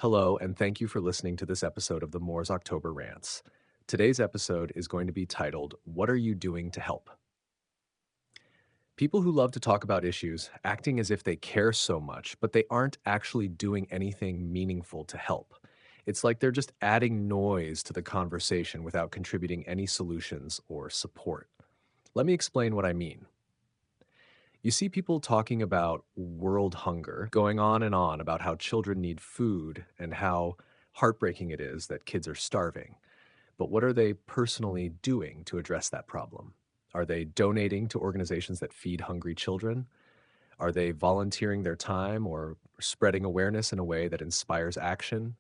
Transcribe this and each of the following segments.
Hello, and thank you for listening to this episode of the Moore's October Rants. Today's episode is going to be titled, What Are You Doing to Help? People who love to talk about issues, acting as if they care so much, but they aren't actually doing anything meaningful to help. It's like they're just adding noise to the conversation without contributing any solutions or support. Let me explain what I mean. You see people talking about world hunger, going on and on about how children need food and how heartbreaking it is that kids are starving. But what are they personally doing to address that problem? Are they donating to organizations that feed hungry children? Are they volunteering their time or spreading awareness in a way that inspires action?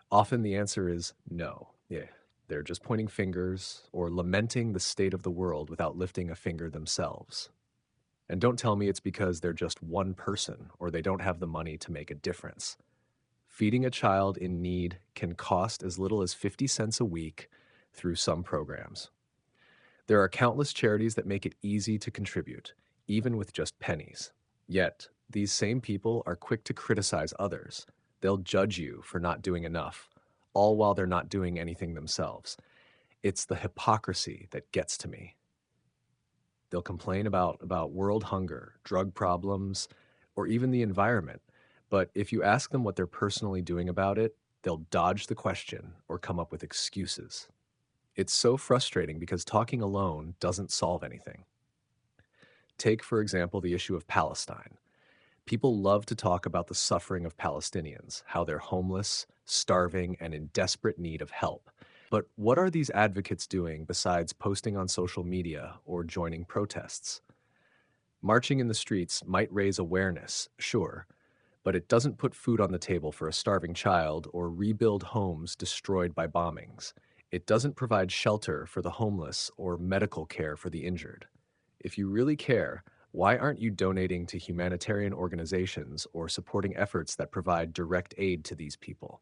Often the answer is no. Yeah, they're just pointing fingers or lamenting the state of the world without lifting a finger themselves. And don't tell me it's because they're just one person or they don't have the money to make a difference. Feeding a child in need can cost as little as 50 cents a week through some programs. There are countless charities that make it easy to contribute, even with just pennies. Yet, these same people are quick to criticize others. They'll judge you for not doing enough, all while they're not doing anything themselves. It's the hypocrisy that gets to me. They'll complain about world hunger, drug problems, or even the environment. But if you ask them what they're personally doing about it, they'll dodge the question or come up with excuses. It's so frustrating because talking alone doesn't solve anything. Take, for example, the issue of Palestine. People love to talk about the suffering of Palestinians, how they're homeless, starving, and in desperate need of help. But what are these advocates doing besides posting on social media or joining protests? Marching in the streets might raise awareness, sure, but it doesn't put food on the table for a starving child or rebuild homes destroyed by bombings. It doesn't provide shelter for the homeless or medical care for the injured. If you really care, why aren't you donating to humanitarian organizations or supporting efforts that provide direct aid to these people?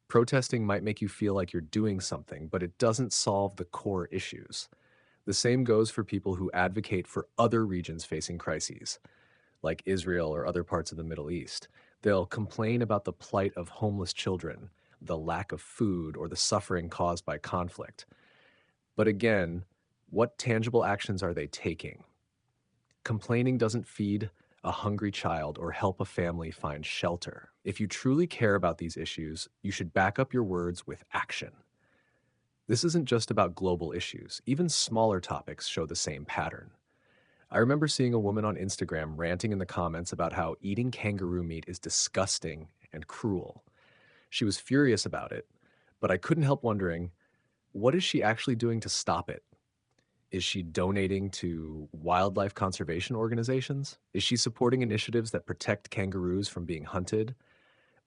Protesting might make you feel like you're doing something, but it doesn't solve the core issues. The same goes for people who advocate for other regions facing crises, like Israel or other parts of the Middle East. They'll complain about the plight of homeless children, the lack of food, or the suffering caused by conflict. But again, what tangible actions are they taking? Complaining doesn't feed a hungry child or help a family find shelter. If you truly care about these issues, you should back up your words with action. This isn't just about global issues. Even smaller topics show the same pattern. I remember seeing a woman on Instagram ranting in the comments about how eating kangaroo meat is disgusting and cruel. She was furious about it, but I couldn't help wondering, what is she actually doing to stop it? Is she donating to wildlife conservation organizations? Is she supporting initiatives that protect kangaroos from being hunted?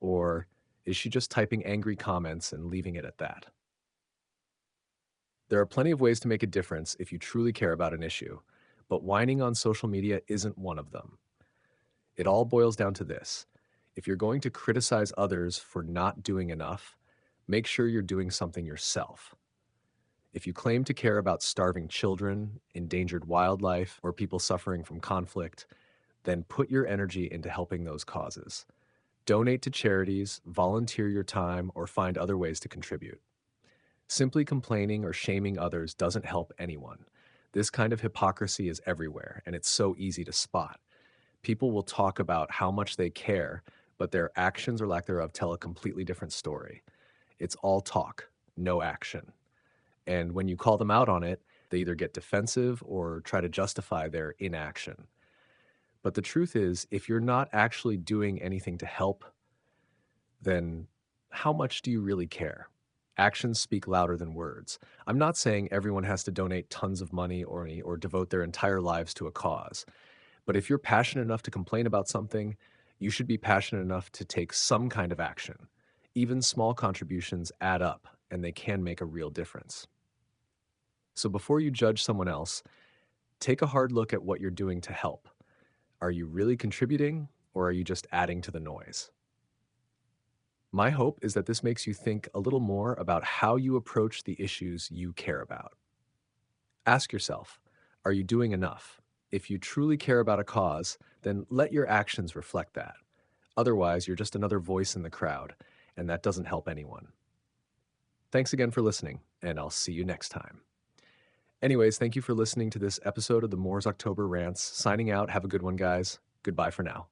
Or is she just typing angry comments and leaving it at that? There are plenty of ways to make a difference if you truly care about an issue, but whining on social media isn't one of them. It all boils down to this. If you're going to criticize others for not doing enough, make sure you're doing something yourself. If you claim to care about starving children, endangered wildlife, or people suffering from conflict, then put your energy into helping those causes. Donate to charities, volunteer your time, or find other ways to contribute. Simply complaining or shaming others doesn't help anyone. This kind of hypocrisy is everywhere, and it's so easy to spot. People will talk about how much they care, but their actions or lack thereof tell a completely different story. It's all talk, no action. And when you call them out on it, they either get defensive or try to justify their inaction. But the truth is, if you're not actually doing anything to help, then how much do you really care? Actions speak louder than words. I'm not saying everyone has to donate tons of money or devote their entire lives to a cause. But if you're passionate enough to complain about something, you should be passionate enough to take some kind of action. Even small contributions add up, and they can make a real difference. So before you judge someone else, take a hard look at what you're doing to help. Are you really contributing, or are you just adding to the noise? My hope is that this makes you think a little more about how you approach the issues you care about. Ask yourself, are you doing enough? If you truly care about a cause, then let your actions reflect that. Otherwise, you're just another voice in the crowd, and that doesn't help anyone. Thanks again for listening, and I'll see you next time. Anyways, thank you for listening to this episode of the Moore's October Rants. Signing out. Have a good one, guys. Goodbye for now.